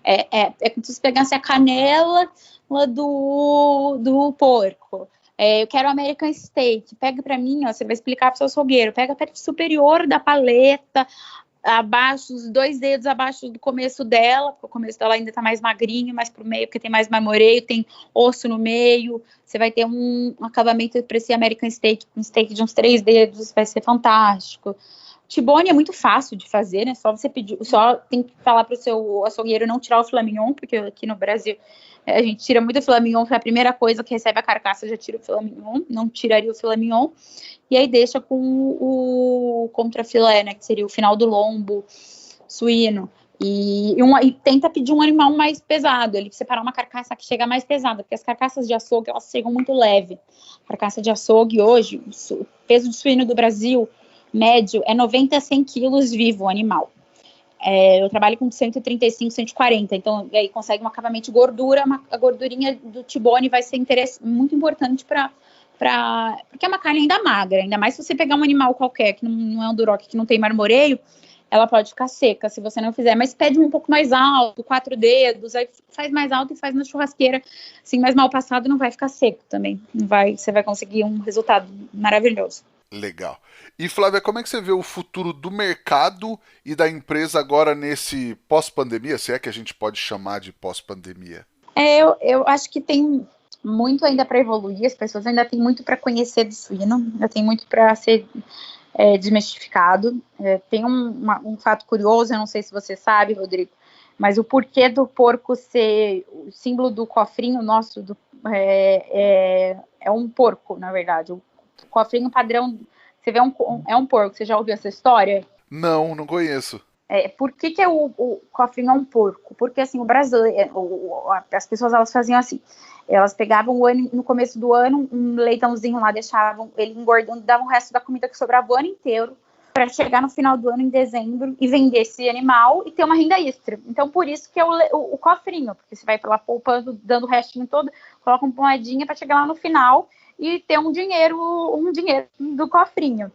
É como se você pegasse a canela lá do porco. Eu quero American Steak, pega para mim, ó, você vai explicar para o seu açougueiro, pega a parte superior da paleta, abaixo, os 2 dedos abaixo do começo dela, porque o começo dela ainda tá mais magrinho, mais pro meio, porque tem mais marmoreio, tem osso no meio, você vai ter um acabamento para esse American Steak, um steak de uns 3 dedos, vai ser fantástico. T-bone é muito fácil de fazer, né? Só você pedir, só tem que falar pro seu açougueiro não tirar o filé mignon, porque aqui no Brasil a gente tira muito o filé mignon, que é a primeira coisa que recebe a carcaça, já tira o filé mignon, não tiraria o filé mignon, e aí deixa com o contrafilé, né, que seria o final do lombo suíno. E tenta pedir um animal mais pesado, ele separar uma carcaça que chega mais pesada, porque as carcaças de açougue, elas chegam muito leve. A carcaça de açougue hoje, o peso de suíno do Brasil médio é 90 a 100 quilos vivo o animal. Eu trabalho com 135, 140, então aí consegue um acabamento de gordura, a gordurinha do T-bone vai ser muito importante porque é uma carne ainda magra, ainda mais se você pegar um animal qualquer, que não é um duroc, que não tem marmoreio, ela pode ficar seca se você não fizer, mas pede um pouco mais alto, 4 dedos, aí faz mais alto e faz na churrasqueira, assim, mais mal passado não vai ficar seco também, você vai conseguir um resultado maravilhoso. Legal. E Flávia, como é que você vê o futuro do mercado e da empresa agora nesse pós-pandemia, se é que a gente pode chamar de pós-pandemia? Eu acho que tem muito ainda para evoluir, as pessoas ainda têm muito para conhecer do suíno, ainda tem muito para ser desmistificado. Tem um fato curioso, eu não sei se você sabe, Rodrigo, mas o porquê do porco ser o símbolo do cofrinho nosso é um porco, na verdade. O cofrinho padrão, você vê é um porco. Você já ouviu essa história? Não conheço. Por que o cofrinho é um porco? Porque assim, o brasileiro, as pessoas elas faziam assim, elas pegavam no começo do ano um leitãozinho lá, deixavam ele engordando, davam o resto da comida que sobrava o ano inteiro, para chegar no final do ano, em dezembro, e vender esse animal e ter uma renda extra. Então, por isso que é o cofrinho, porque você vai lá poupando, dando o restinho todo, coloca uma moedinha para chegar lá no final e ter um dinheiro do cofrinho.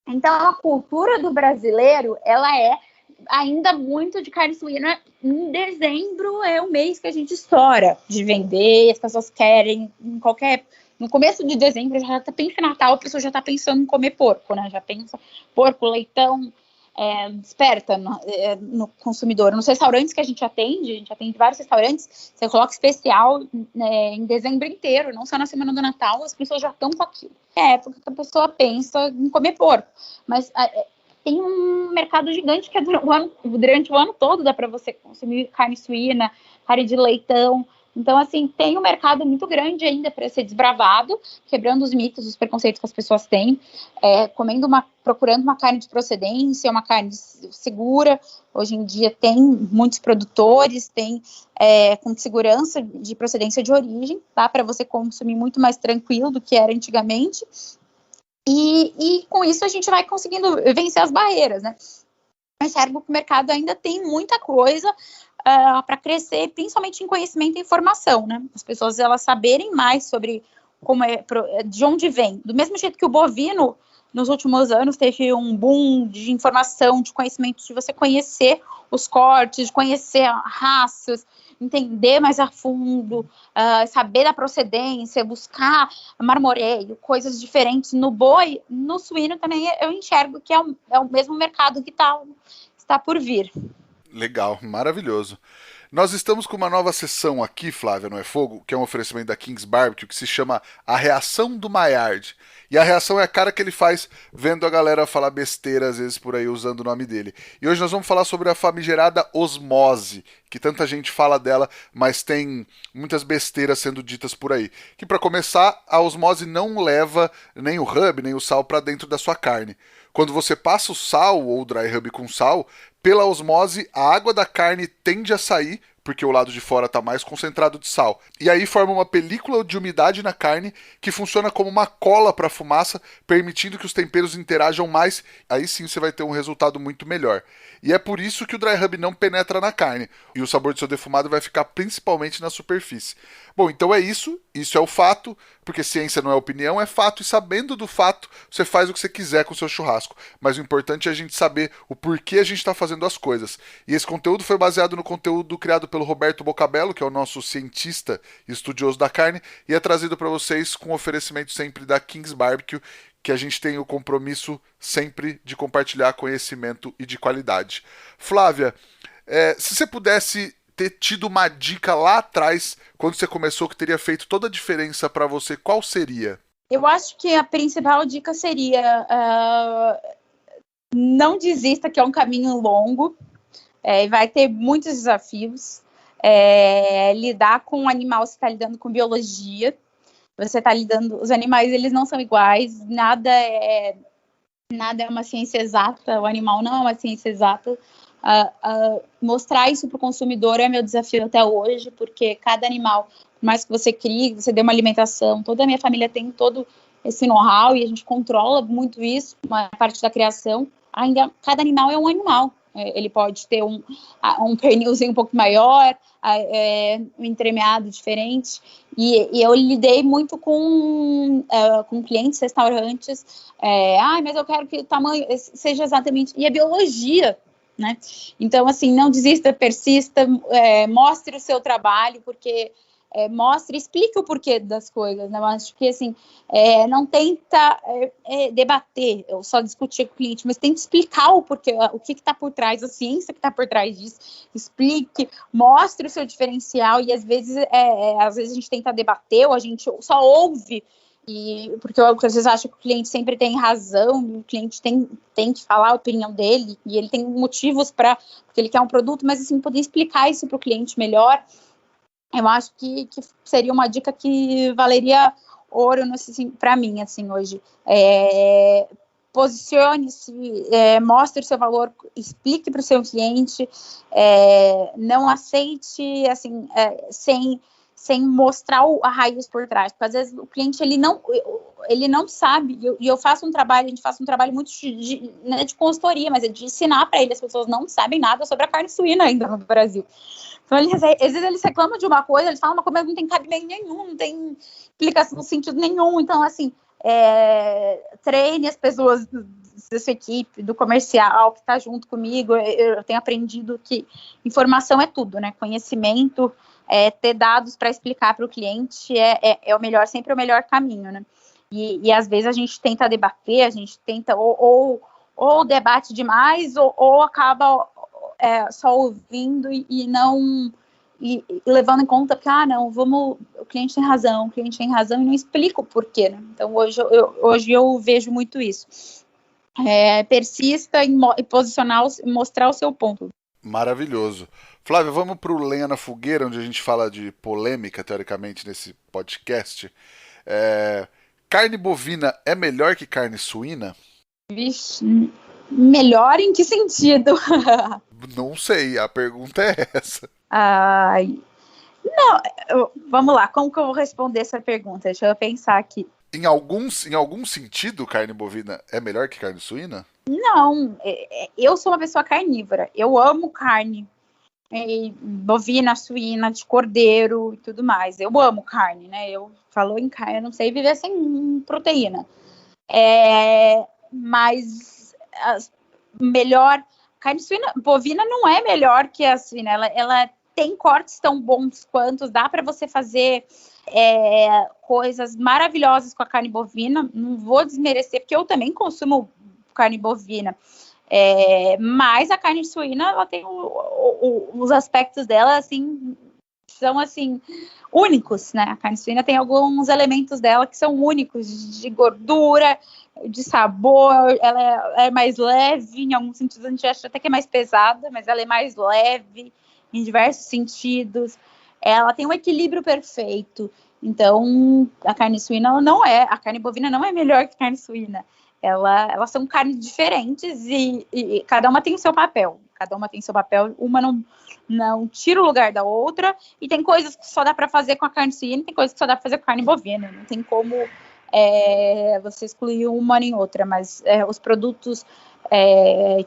Então, a cultura do brasileiro, ela é ainda muito de carne suína. Em dezembro é o mês que a gente estoura de vender, as pessoas querem, no começo de dezembro, já tá bem Natal, a pessoa já está pensando em comer porco, né? Já pensa porco, leitão, desperta no consumidor. Nos restaurantes que a gente atende vários restaurantes, você coloca especial em dezembro inteiro, não só na semana do Natal, as pessoas já estão com aquilo. É a época que a pessoa pensa em comer porco, mas tem um mercado gigante que durante o ano todo dá para você consumir carne suína, carne de leitão. Então, assim, tem um mercado muito grande ainda para ser desbravado, quebrando os mitos, os preconceitos que as pessoas têm, procurando uma carne de procedência, uma carne segura. Hoje em dia tem muitos produtores, tem com segurança de procedência de origem, tá? Para você consumir muito mais tranquilo do que era antigamente. E com isso a gente vai conseguindo vencer as barreiras, né? Eu enxergo que o mercado ainda tem muita coisa para crescer, principalmente em conhecimento e informação, né? As pessoas elas saberem mais sobre de onde vem. Do mesmo jeito que o bovino, nos últimos anos, teve um boom de informação, de conhecimento, de você conhecer os cortes, de conhecer raças, entender mais a fundo, saber da procedência, buscar marmoreio, coisas diferentes no boi. No suíno também eu enxergo que é o mesmo mercado que está por vir. Legal, maravilhoso. Nós estamos com uma nova sessão aqui, Flávia, não é fogo? Que é um oferecimento da King's Barbecue, que se chama A Reação do Maillard. E a reação é a cara que ele faz vendo a galera falar besteira, às vezes, por aí, usando o nome dele. E hoje nós vamos falar sobre a famigerada osmose, que tanta gente fala dela, mas tem muitas besteiras sendo ditas por aí. Que, para começar, a osmose não leva nem o rub, nem o sal para dentro da sua carne. Quando você passa o sal, ou o dry rub com sal, pela osmose, a água da carne tende a sair, porque o lado de fora está mais concentrado de sal. E aí forma uma película de umidade na carne que funciona como uma cola para a fumaça, permitindo que os temperos interajam mais. Aí sim você vai ter um resultado muito melhor. E é por isso que o dry rub não penetra na carne, e o sabor do seu defumado vai ficar principalmente na superfície. Bom, então é isso é o fato, porque ciência não é opinião, é fato, e sabendo do fato, você faz o que você quiser com o seu churrasco. Mas o importante é a gente saber o porquê a gente está fazendo as coisas. E esse conteúdo foi baseado no conteúdo criado pelo Roberto Bocabello, que é o nosso cientista e estudioso da carne, e é trazido para vocês com oferecimento sempre da King's Barbecue, que a gente tem o compromisso sempre de compartilhar conhecimento e de qualidade. Flávia, se você pudesse ter tido uma dica lá atrás, quando você começou, que teria feito toda a diferença para você, qual seria? Eu acho que a principal dica seria não desista, que é um caminho longo, vai ter muitos desafios. Lidar com um animal, você está lidando com biologia, você está lidando, os animais eles não são iguais, nada é uma ciência exata, o animal não é uma ciência exata, Mostrar isso para o consumidor é meu desafio até hoje, porque cada animal, por mais que você crie, você dê uma alimentação, toda a minha família tem todo esse know-how e a gente controla muito isso, uma parte da criação. Ainda cada animal é um animal. Ele pode ter um pernilzinho um pouco maior, um entremeado diferente. E eu lidei muito com clientes, restaurantes. Mas eu quero que o tamanho seja exatamente... E a biologia, né? Então, assim, não desista, persista, mostre o seu trabalho, porque... mostre, explique o porquê das coisas, né? Eu acho que, assim, não tenta debater, ou só discutir com o cliente, mas tenta explicar o porquê, o que está por trás, a ciência que está por trás disso. Explique, mostre o seu diferencial, e às vezes a gente tenta debater, ou a gente só ouve, porque eu às vezes acho que o cliente sempre tem razão, o cliente tem que falar a opinião dele, e ele tem motivos porque ele quer um produto, mas, assim, poder explicar isso para o cliente melhor. Eu acho que seria uma dica que valeria ouro para mim, assim, hoje. Posicione-se, mostre o seu valor, explique para o seu cliente, não aceite, assim, sem mostrar a raiz por trás, porque às vezes o cliente ele não sabe, e eu faço um trabalho, a gente faz um trabalho muito de consultoria, mas é de ensinar para ele. As pessoas não sabem nada sobre a carne suína ainda no Brasil. Então, às vezes eles reclamam de uma coisa, eles falam uma coisa, mas não tem cabimento nenhum, não tem explicação, sentido nenhum. Então, assim, treine as pessoas da sua equipe, do comercial que está junto comigo. Eu tenho aprendido que informação é tudo, né? Conhecimento, ter dados para explicar para o cliente é o melhor, sempre o melhor caminho, né? E às vezes a gente tenta debater, a gente tenta ou debate demais, ou acaba só ouvindo e não levando em conta que, o cliente tem razão, e não explica o porquê, né? Então, hoje eu vejo muito isso. Persista em posicionar, mostrar o seu ponto. Maravilhoso. Flávia, vamos para o Lenha na Fogueira, onde a gente fala de polêmica, teoricamente, nesse podcast. Carne bovina é melhor que carne suína? Vixe, melhor em que sentido? Não sei, a pergunta é essa. Não, vamos lá, como que eu vou responder essa pergunta? Deixa eu pensar aqui. Em algum sentido, carne bovina é melhor que carne suína? Não, eu sou uma pessoa carnívora, eu amo carne, bovina, suína, de cordeiro e tudo mais. Eu amo carne, né? Eu falo em carne, eu não sei viver sem proteína. Mas melhor, carne suína, bovina não é melhor que a suína, ela tem cortes tão bons quanto, dá para você fazer coisas maravilhosas com a carne bovina. Não vou desmerecer, porque eu também consumo carne bovina, mas a carne suína, ela tem os aspectos dela, assim, são, assim, únicos, né? A carne suína tem alguns elementos dela que são únicos, de gordura, de sabor. Ela é mais leve, em alguns sentidos a gente acha até que é mais pesada, mas ela é mais leve em diversos sentidos. Ela tem um equilíbrio perfeito. Então, a carne suína a carne bovina não é melhor que a carne suína. Elas são carnes diferentes e cada uma tem o seu papel. Uma não tira o lugar da outra, e tem coisas que só dá para fazer com a carne suína, tem coisas que só dá para fazer com a carne bovina. Não tem como você excluir uma nem outra, mas os produtos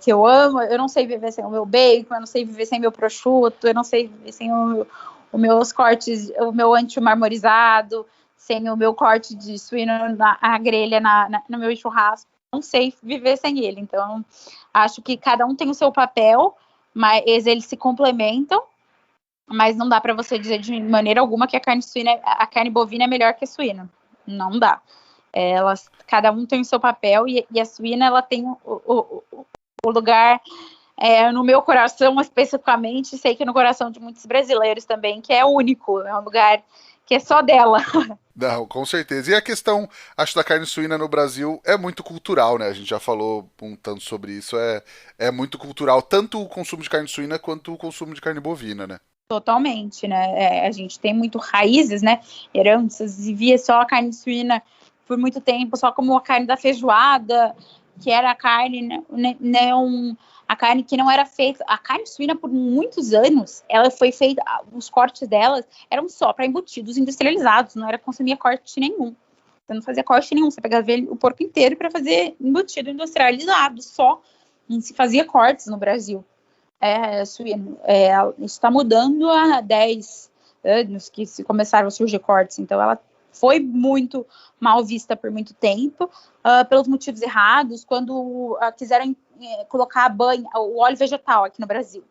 que eu amo, eu não sei viver sem o meu bacon, eu não sei viver sem meu prosciutto, eu não sei viver sem os meus cortes, o meu ancho marmorizado, sem o meu corte de suíno na grelha, no meu churrasco. Não sei viver sem ele. Então, acho que cada um tem o seu papel, mas eles se complementam, mas não dá para você dizer de maneira alguma que a carne bovina é melhor que a suína. Não dá. Cada um tem o seu papel, e a suína, ela tem o lugar no meu coração, especificamente, sei que no coração de muitos brasileiros também, que é único, é um lugar que é só dela. Não, com certeza. E a questão, acho, da carne suína no Brasil é muito cultural, né? A gente já falou um tanto sobre isso. É muito cultural, tanto o consumo de carne suína quanto o consumo de carne bovina, né? Totalmente, né? A gente tem muito raízes, né? Heranças, e via só a carne suína por muito tempo, só como a carne da feijoada, que era a carne, A carne que não era feita, a carne suína por muitos anos, ela foi feita, os cortes delas eram só para embutidos industrializados, não era consumir corte nenhum. Você não fazia corte nenhum, você pegava o porco inteiro para fazer embutido industrializado, só. Não se fazia cortes no Brasil. Suíno. Isso está mudando há 10 anos que se começaram a surgir cortes, então ela foi muito mal vista por muito tempo, pelos motivos errados, quando quiseram colocar a banha, o óleo vegetal aqui no Brasil.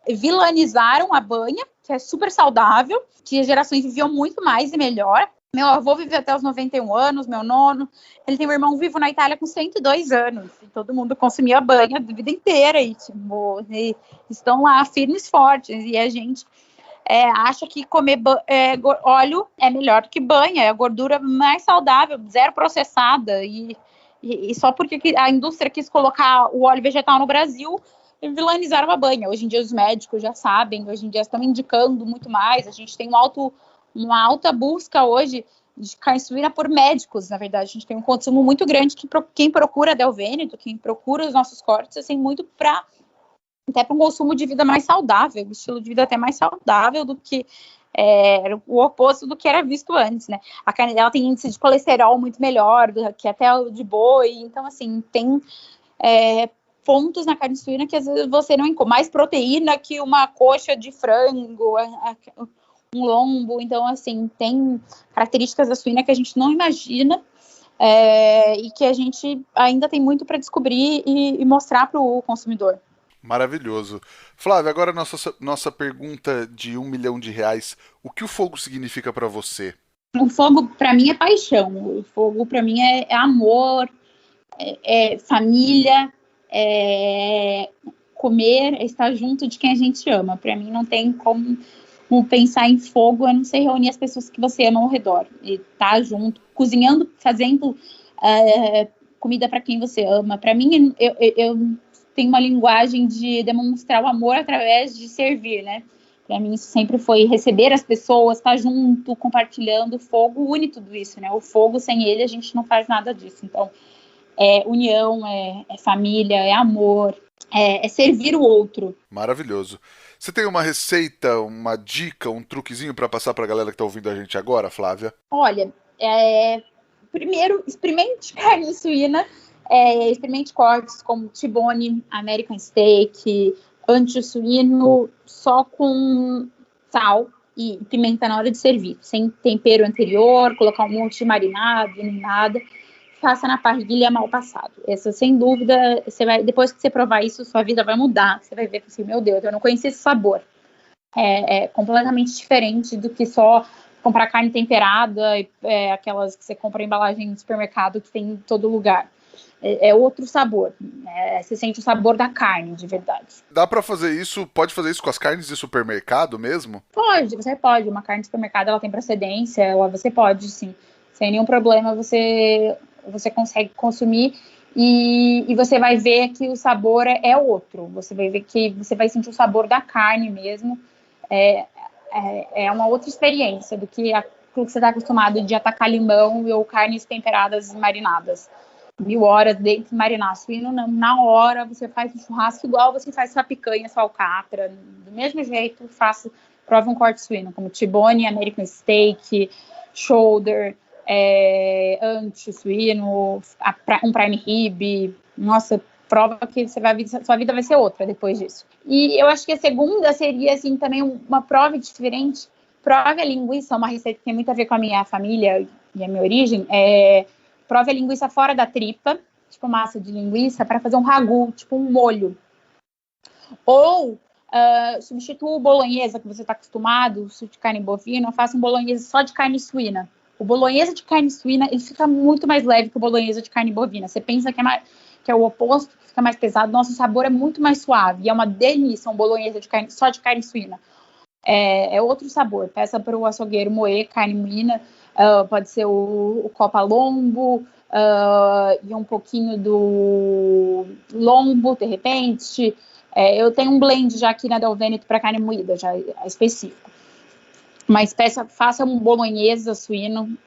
Vilanizaram a banha, que é super saudável, que as gerações viviam muito mais e melhor. Meu avô viveu até os 91 anos, meu nono. Ele tem um irmão vivo na Itália com 102 anos. E todo mundo consumia banha a vida inteira. E estão lá firmes e fortes. E a gente acha que comer óleo é melhor do que banha. É a gordura mais saudável, zero processada. E só porque a indústria quis colocar o óleo vegetal no Brasil, vilanizaram a banha. Hoje em dia os médicos já sabem. Hoje em dia estão indicando muito mais. A gente tem uma alta busca hoje de carne suína por médicos, na verdade. A gente tem um consumo muito grande que quem procura a Del Vêneto, quem procura os nossos cortes, assim, muito até para um consumo de vida mais saudável, um estilo de vida até mais saudável do que o oposto do que era visto antes, né? A carne dela tem índice de colesterol muito melhor do que até o de boi, então, assim, tem pontos na carne suína que às vezes você não encontra, mais proteína que uma coxa de frango, um lombo, então, assim, tem características da suína que a gente não imagina e que a gente ainda tem muito para descobrir e mostrar para o consumidor. Maravilhoso. Flávia, agora nossa pergunta de R$1 milhão. O que o fogo significa para você? O fogo, para mim, é paixão. O fogo, para mim, é amor, família, comer, estar junto de quem a gente ama. Para mim, não tem como pensar em fogo, a não ser reunir as pessoas que você ama ao redor. E estar junto, cozinhando, fazendo comida para quem você ama. Para mim, eu tenho uma linguagem de demonstrar o amor através de servir, né? Para mim, isso sempre foi receber as pessoas, estar junto, compartilhando. O fogo une tudo isso, né? O fogo, sem ele, a gente não faz nada disso. Então, união, família, é amor, é servir o outro. Maravilhoso. Você tem uma receita, uma dica, um truquezinho para passar para a galera que está ouvindo a gente agora, Flávia? Olha, primeiro, experimente carne suína, experimente cortes como T-bone, American Steak, ancho suíno, só com sal e pimenta na hora de servir, sem tempero anterior, colocar um monte de marinado, nem nada. Faça na parrilha mal passado. Essa, sem dúvida, depois que você provar isso, sua vida vai mudar. Você vai ver assim, meu Deus, eu não conhecia esse sabor. É completamente diferente do que só comprar carne temperada, aquelas que você compra em embalagem no supermercado que tem em todo lugar. É outro sabor. Você sente o sabor da carne, de verdade. Dá pra fazer isso, pode fazer isso com as carnes de supermercado mesmo? Pode, você pode. Uma carne de supermercado, ela tem procedência, você pode, sim. Sem nenhum problema, você consegue consumir e você vai ver que o sabor outro. Você vai ver que você vai sentir o sabor da carne mesmo. É uma outra experiência do que aquilo que você está acostumado de atacar limão ou carnes temperadas e marinadas. 1000 horas dentro de marinar suíno, na hora você faz um churrasco igual você faz sua picanha, sua alcatra. Do mesmo jeito, prova um corte suíno, como T-bone, American Steak, shoulder, ancho suíno, um prime rib. Nossa, prova que sua vida vai ser outra depois disso. E eu acho que a segunda seria, assim, também uma prova diferente. Prove a linguiça, uma receita que tem muito a ver com a minha família e a minha origem. Prove a linguiça fora da tripa, tipo massa de linguiça, para fazer um ragu, tipo um molho. Ou substitua o bolonhesa que você está acostumado, de carne bovina, faça um bolonhesa só de carne suína. O bolonhesa de carne suína, ele fica muito mais leve que o bolonhesa de carne bovina. Você pensa que é o oposto, que fica mais pesado. Nosso sabor é muito mais suave. E é uma delícia um bolonhesa só de carne suína. É outro sabor. Peça para o açougueiro moer carne moína. Pode ser o copa lombo e um pouquinho do lombo, de repente. Eu tenho um blend já aqui na Del Vêneto para carne moída, já é específico. Mas faça um bolonhesa suíno,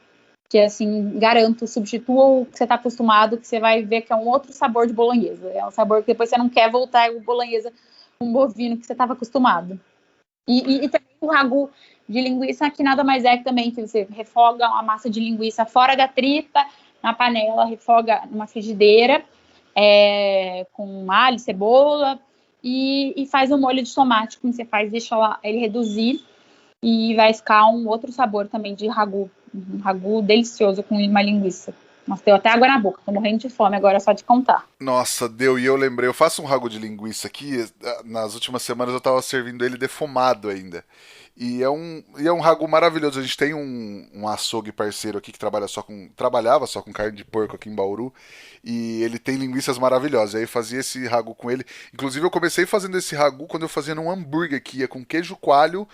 que, assim, garanto, substitua o que você está acostumado, que você vai ver que é um outro sabor de bolonhesa. É um sabor que depois você não quer voltar o bolonhesa com bovino que você estava acostumado. E também o ragu de linguiça, que nada mais é que também que você refoga uma massa de linguiça fora da tripa, na panela, refoga numa frigideira, com alho, cebola, e faz um molho de tomate, como você faz, deixa ele reduzir, e vai ficar um outro sabor também de ragu. Um ragu delicioso com uma linguiça. Nossa, deu até água na boca, tô morrendo de fome agora só de contar. Nossa, deu, e eu lembrei, eu faço um ragu de linguiça aqui, nas últimas semanas eu tava servindo ele defumado ainda. E é um ragu maravilhoso. A gente tem um açougue parceiro aqui que trabalhava só com carne de porco aqui em Bauru, e ele tem linguiças maravilhosas. Aí eu fazia esse ragu com ele. Inclusive eu comecei fazendo esse ragu quando eu fazia num hambúrguer que ia com queijo coalho,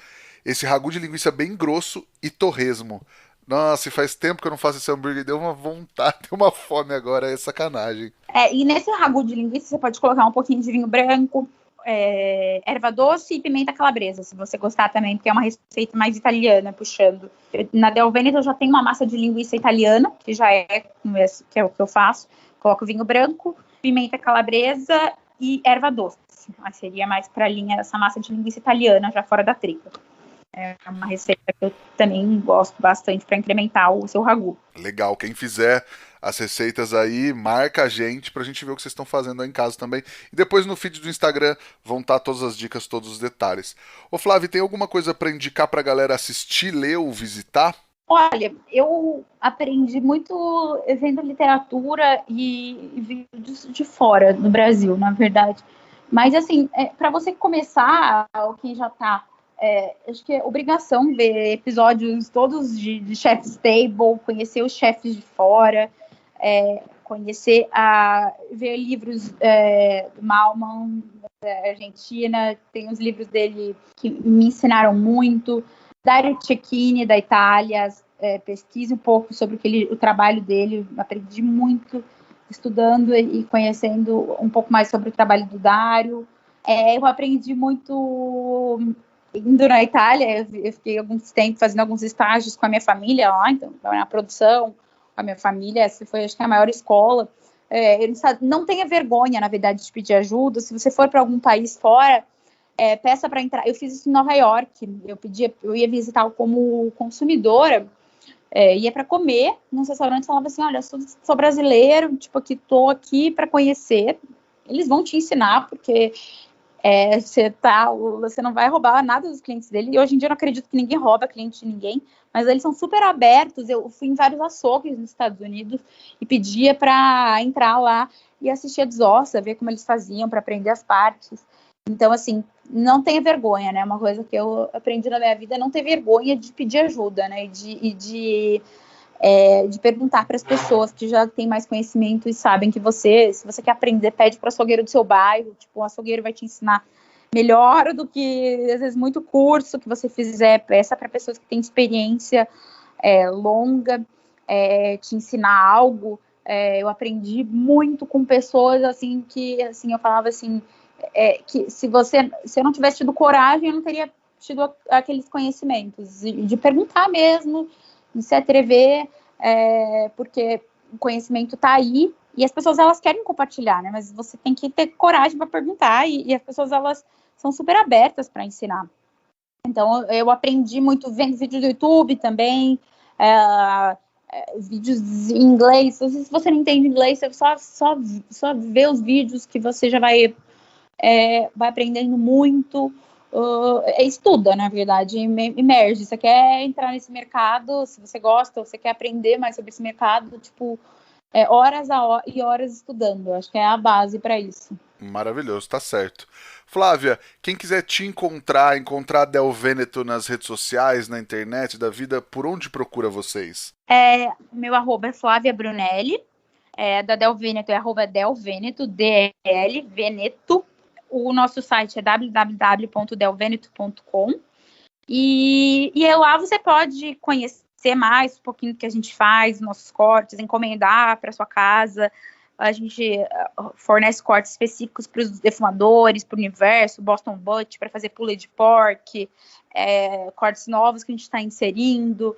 esse ragu de linguiça bem grosso e torresmo. Nossa, e faz tempo que eu não faço esse hambúrguer, deu uma vontade, deu uma fome agora, é sacanagem. E nesse ragu de linguiça você pode colocar um pouquinho de vinho branco, erva doce e pimenta calabresa, se você gostar também, porque é uma receita mais italiana, puxando. Na Del Veneto eu já tenho uma massa de linguiça italiana, que que é o que eu faço. Coloco vinho branco, pimenta calabresa e erva doce. Mas seria mais para a linha dessa massa de linguiça italiana, já fora da tripa. É uma receita que eu também gosto bastante para incrementar o seu ragu. Legal, quem fizer as receitas aí, marca a gente pra gente ver o que vocês estão fazendo aí em casa também. E depois no feed do Instagram vão estar todas as dicas, todos os detalhes. Ô Flávio, tem alguma coisa pra indicar pra galera assistir, ler ou visitar? Olha, eu aprendi muito vendo literatura e vídeos de fora do Brasil, na verdade. Mas, assim, para você começar, ou quem já está, acho que é obrigação ver episódios todos de Chef's Table, conhecer os chefes de fora, ver livros do Malman, da Argentina, tem os livros dele que me ensinaram muito. Dario Cecchini, da Itália, pesquise um pouco sobre o trabalho dele, aprendi muito estudando e conhecendo um pouco mais sobre o trabalho do Dario. Eu aprendi muito indo na Itália, eu fiquei alguns tempos fazendo alguns estágios com a minha família lá, então, na produção, com a minha família, essa foi, acho que, a maior escola. Não tenha vergonha, na verdade, de pedir ajuda. Se você for para algum país fora, peça para entrar. Eu fiz isso em Nova York. Eu ia visitar como consumidora, ia para comer nos restaurantes, falava assim: olha, sou brasileiro, tipo, tô aqui para conhecer. Eles vão te ensinar, porque você não vai roubar nada dos clientes dele. E hoje em dia eu não acredito que ninguém rouba cliente de ninguém, mas eles são super abertos. Eu fui em vários açougues nos Estados Unidos e pedia para entrar lá e assistir a desossa, ver como eles faziam para aprender as partes. Então, assim, não tenha vergonha, né? Uma coisa que eu aprendi na minha vida é não ter vergonha de pedir ajuda, né? De perguntar para as pessoas que já têm mais conhecimento e sabem que se você quer aprender, pede para o açougueiro do seu bairro. Tipo, o açougueiro vai te ensinar melhor do que, às vezes, muito curso que você fizer. Peça para pessoas que têm experiência longa, te ensinar algo. Eu aprendi muito com pessoas, assim, que, assim, eu falava assim, que se eu não tivesse tido coragem, eu não teria tido aqueles conhecimentos, de perguntar mesmo, de se atrever, porque o conhecimento está aí, e as pessoas, elas querem compartilhar, né, mas você tem que ter coragem para perguntar, e as pessoas, elas são super abertas para ensinar. Então, eu aprendi muito vendo vídeos do YouTube também, vídeos em inglês. Se você não entende inglês, você só vê os vídeos que você já vai aprendendo muito. Estuda, na verdade, emerge. Você quer entrar nesse mercado, se você gosta, você quer aprender mais sobre esse mercado, tipo, horas e horas estudando. Eu acho que é a base para isso. Maravilhoso, tá certo. Flávia, quem quiser te encontrar a Del Veneto nas redes sociais, na internet da vida, por onde procura vocês? Meu arroba é Flávia Brunelli, da Del Veneto é arroba Del Veneto, DL, Veneto. O nosso site é www.delveneto.com e lá você pode conhecer mais um pouquinho do que a gente faz, nossos cortes, encomendar para sua casa. A gente fornece cortes específicos para os defumadores, para o Universo, Boston Butt, para fazer pulled pork, cortes novos que a gente está inserindo.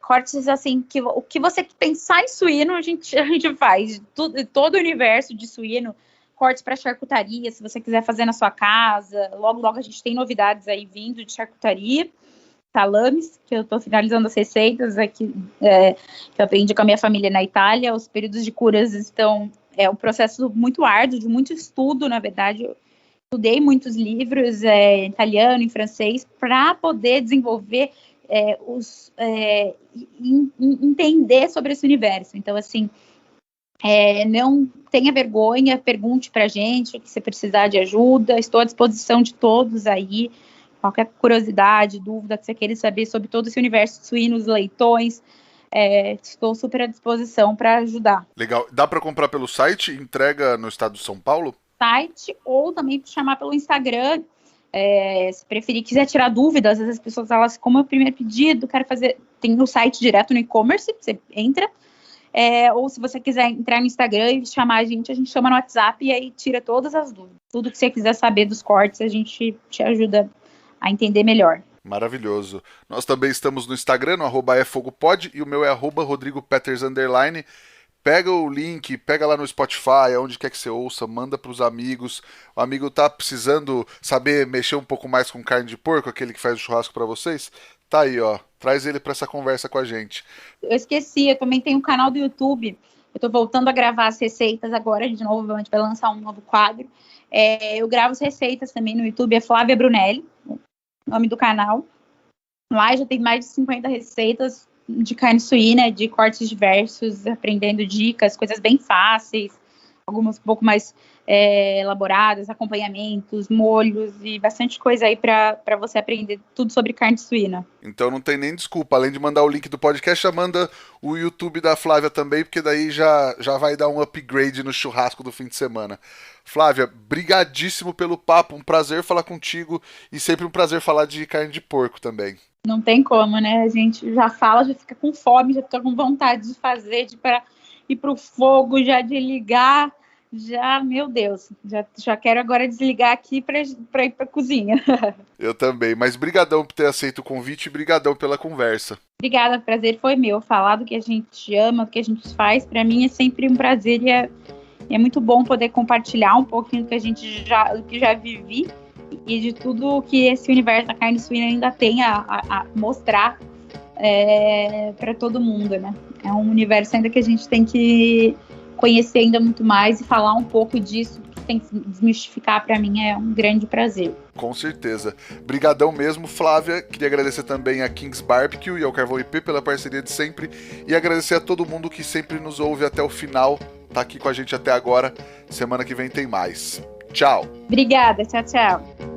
cortes assim, que o que você pensar em suíno, a gente faz. Todo o universo de suíno, cortes para charcutaria, se você quiser fazer na sua casa. Logo, logo a gente tem novidades aí vindo de charcutaria. Salames, que eu estou finalizando as receitas aqui, que eu aprendi com a minha família na Itália. Os períodos de curas estão... É um processo muito árduo, de muito estudo, na verdade. Eu estudei muitos livros em italiano, em francês, para poder desenvolver entender sobre esse universo. Então, assim, não tenha vergonha, pergunte pra gente o que você precisar de ajuda. Estou à disposição de todos aí. Qualquer curiosidade, dúvida que você queira saber sobre todo esse universo de suínos, leitões, estou super à disposição para ajudar. Legal. Dá para comprar pelo site? Entrega no estado de São Paulo? Site, ou também chamar pelo Instagram. Se preferir, quiser tirar dúvidas, às vezes as pessoas, elas, como é o primeiro pedido, quero fazer, tem no site direto no e-commerce, você entra, ou se você quiser entrar no Instagram e chamar a gente chama no WhatsApp e aí tira todas as dúvidas. Tudo que você quiser saber dos cortes, a gente te ajuda a entender melhor. Maravilhoso. Nós também estamos no Instagram, no @efogopod, e o meu é @rodrigopeters_. Pega o link, pega lá no Spotify, onde quer que você ouça, manda pros amigos. O amigo tá precisando saber mexer um pouco mais com carne de porco, aquele que faz o churrasco pra vocês? Tá aí, ó. Traz ele pra essa conversa com a gente. Eu esqueci, eu também tenho um canal do YouTube. Eu tô voltando a gravar as receitas agora, de novo, a gente vai lançar um novo quadro. Eu gravo as receitas também no YouTube, é Flávia Brunelli, o nome do canal. Lá já tem mais de 50 receitas de carne suína, de cortes diversos, aprendendo dicas, coisas bem fáceis, algumas um pouco mais elaboradas, acompanhamentos, molhos e bastante coisa aí para você aprender tudo sobre carne suína. Então não tem nem desculpa, além de mandar o link do podcast, já manda o YouTube da Flávia também, porque daí já vai dar um upgrade no churrasco do fim de semana. Flávia, brigadíssimo pelo papo, um prazer falar contigo e sempre um prazer falar de carne de porco também. Não tem como, né? A gente já fala, já fica com fome, já fica com vontade de fazer, de ir pro fogo, já de ligar, meu Deus, já quero agora desligar aqui para ir pra cozinha. Eu também, mas brigadão por ter aceito o convite e brigadão pela conversa. Obrigada, o prazer foi meu. Falar do que a gente ama, do que a gente faz, para mim é sempre um prazer e é muito bom poder compartilhar um pouquinho do que já vivi e de tudo que esse universo da carne suína ainda tem a mostrar para todo mundo, né? É um universo ainda que a gente tem que conhecer ainda muito mais e falar um pouco disso, que tem que desmistificar, para mim é um grande prazer. Com certeza. Brigadão mesmo, Flávia. Queria agradecer também a Kings Barbecue e ao Carvão IP pela parceria de sempre e agradecer a todo mundo que sempre nos ouve até o final, tá aqui com a gente até agora. Semana que vem tem mais. Tchau. Obrigada, tchau, tchau.